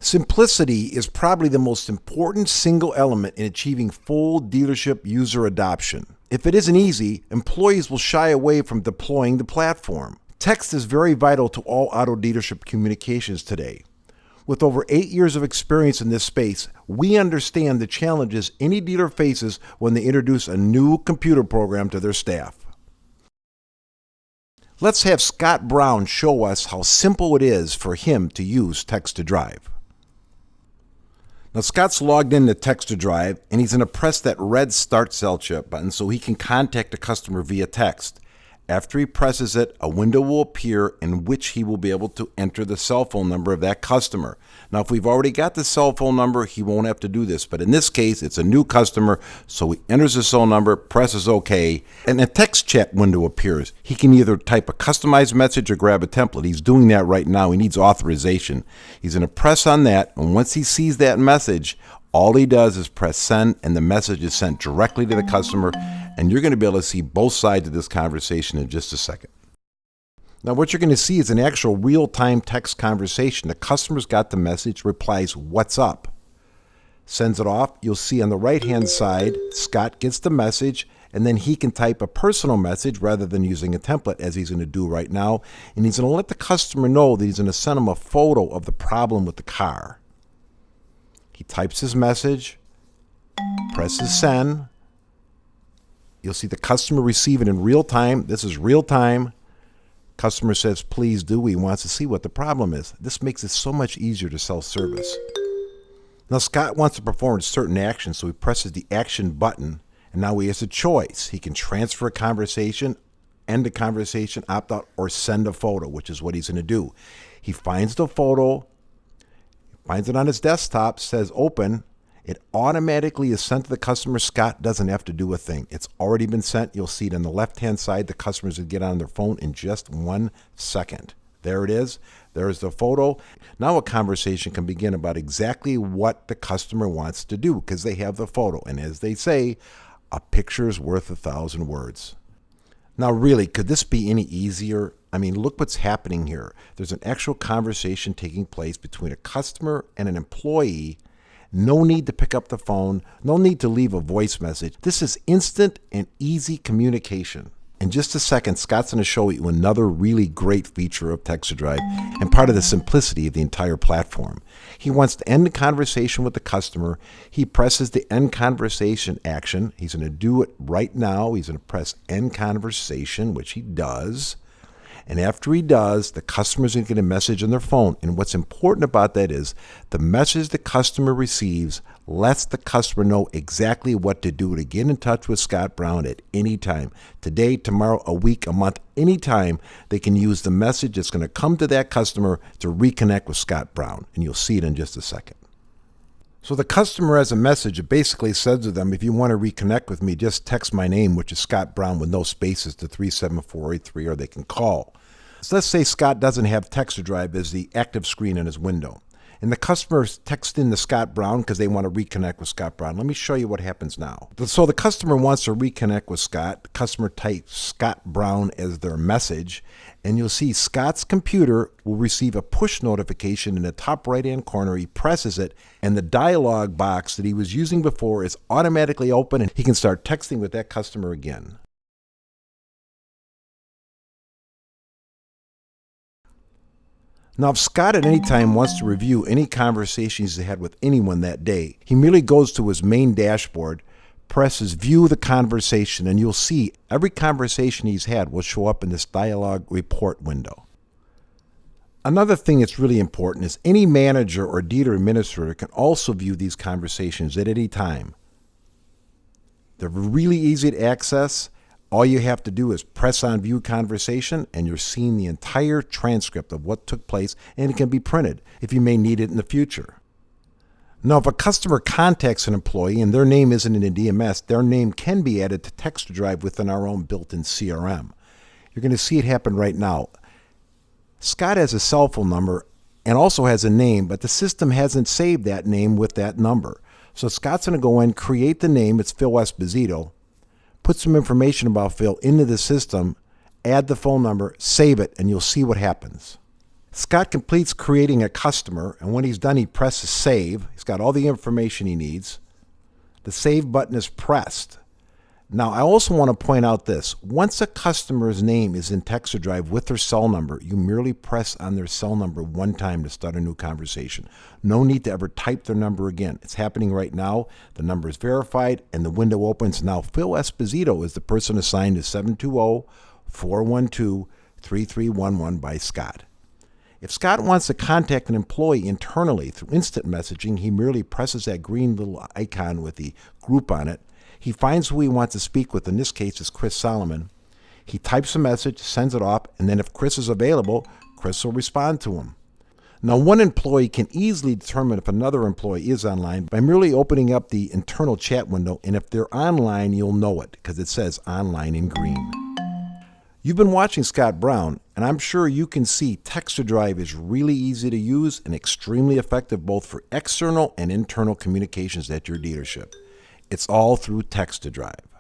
Simplicity is probably the most important single element in achieving full dealership user adoption. If it isn't easy, employees will shy away from deploying the platform. Text is very vital to all auto dealership communications today. With over 8 years of experience in this space, we understand the challenges any dealer faces when they introduce a new computer program to their staff. Let's have Scott Brown show us how simple it is for him to use TEXT2DRIVE. Now Scott's logged into TEXT2DRIVE and he's going to press that red Start Cell Chip button so he can contact the customer via text. After he presses it, a window will appear in which he will be able to enter the cell phone number of that customer. Now if we've already got the cell phone number, he won't have to do this, but in this case it's a new customer, so he enters the cell number, presses OK, and a text chat window appears. He can either type a customized message or grab a template. He's doing that right now. He needs authorization. He's going to press on that, and once he sees that message, all he does is press send, and the message is sent directly to the customer, and you're going to be able to see both sides of this conversation in just a second. Now what you're going to see is an actual real-time text conversation. The customer's got the message, replies, "What's up?" Sends it off. You'll see on the right-hand side, Scott gets the message, and then he can type a personal message rather than using a template, as he's going to do right now. And he's going to let the customer know that he's going to send him a photo of the problem with the car. He types his message, presses send. You'll see the customer receive it in real time. This is real time. Customer says, "Please do." He wants to see what the problem is. This makes it so much easier to sell service. Now Scott wants to perform certain actions, so he presses the action button, and now he has a choice. He can transfer a conversation, end a conversation, opt out, or send a photo, which is what he's going to do. He finds the photo, finds it on his desktop, says open. It automatically is sent to the customer. Scott doesn't have to do a thing. It's already been sent. You'll see it on the left-hand side. The customers will get on their phone in just 1 second. There it is. There's the photo. Now a conversation can begin about exactly what the customer wants to do because they have the photo. And as they say, a picture is worth 1,000 words. Now really, could this be any easier? I mean, look what's happening here. There's an actual conversation taking place between a customer and an employee. No need to pick up the phone. No need to leave a voice message. This is instant and easy communication. In just a second, Scott's going to show you another really great feature of TEXT2DRIVE and part of the simplicity of the entire platform. He wants to end the conversation with the customer. He presses the end conversation action. He's going to do it right now. He's going to press end conversation, which he does. And after he does, the customer's going to get a message on their phone. And what's important about that is the message the customer receives lets the customer know exactly what to do to get in touch with Scott Brown at any time. Today, tomorrow, a week, a month, anytime they can use the message that's going to come to that customer to reconnect with Scott Brown. And you'll see it in just a second. So the customer has a message. It basically says to them, if you want to reconnect with me, just text my name, which is Scott Brown with no spaces, to 37483, or they can call. So let's say Scott doesn't have TEXT2DRIVE as the active screen in his window. And the customer texts in to Scott Brown because they want to reconnect with Scott Brown. Let me show you what happens now. So the customer wants to reconnect with Scott. The customer types Scott Brown as their message. And you'll see Scott's computer will receive a push notification in the top right-hand corner. He presses it, and the dialog box that he was using before is automatically open, and he can start texting with that customer again. Now, if Scott at any time wants to review any conversations he had with anyone that day, he merely goes to his main dashboard, presses view the conversation, and you'll see every conversation he's had will show up in this dialog report window. Another thing that's really important is any manager or dealer administrator can also view these conversations at any time. They're really easy to access. All you have to do is press on View Conversation, and you're seeing the entire transcript of what took place, and it can be printed if you may need it in the future. Now, if a customer contacts an employee and their name isn't in a DMS, their name can be added to TEXT2DRIVE within our own built-in CRM. You're going to see it happen right now. Scott has a cell phone number and also has a name, but the system hasn't saved that name with that number. So Scott's going to go in, create the name. It's Phil Esposito. Put some information about Phil into the system, add the phone number, save it, and you'll see what happens. Scott completes creating a customer, and when he's done, he presses save. He's got all the information he needs. The save button is pressed. Now, I also want to point out this. Once a customer's name is in Text2Drive with their cell number, you merely press on their cell number one time to start a new conversation. No need to ever type their number again. It's happening right now. The number is verified, and the window opens. Now, Phil Esposito is the person assigned to 720-412-3311 by Scott. If Scott wants to contact an employee internally through instant messaging, he merely presses that green little icon with the group on it. He finds who he wants to speak with. In this case, it's Chris Solomon. He types a message, sends it off, and then if Chris is available, Chris will respond to him. Now, one employee can easily determine if another employee is online by merely opening up the internal chat window, and if they're online, you'll know it because it says online in green. You've been watching Scott Brown, and I'm sure you can see Text2Drive is really easy to use and extremely effective both for external and internal communications at your dealership. It's all through Text2Drive.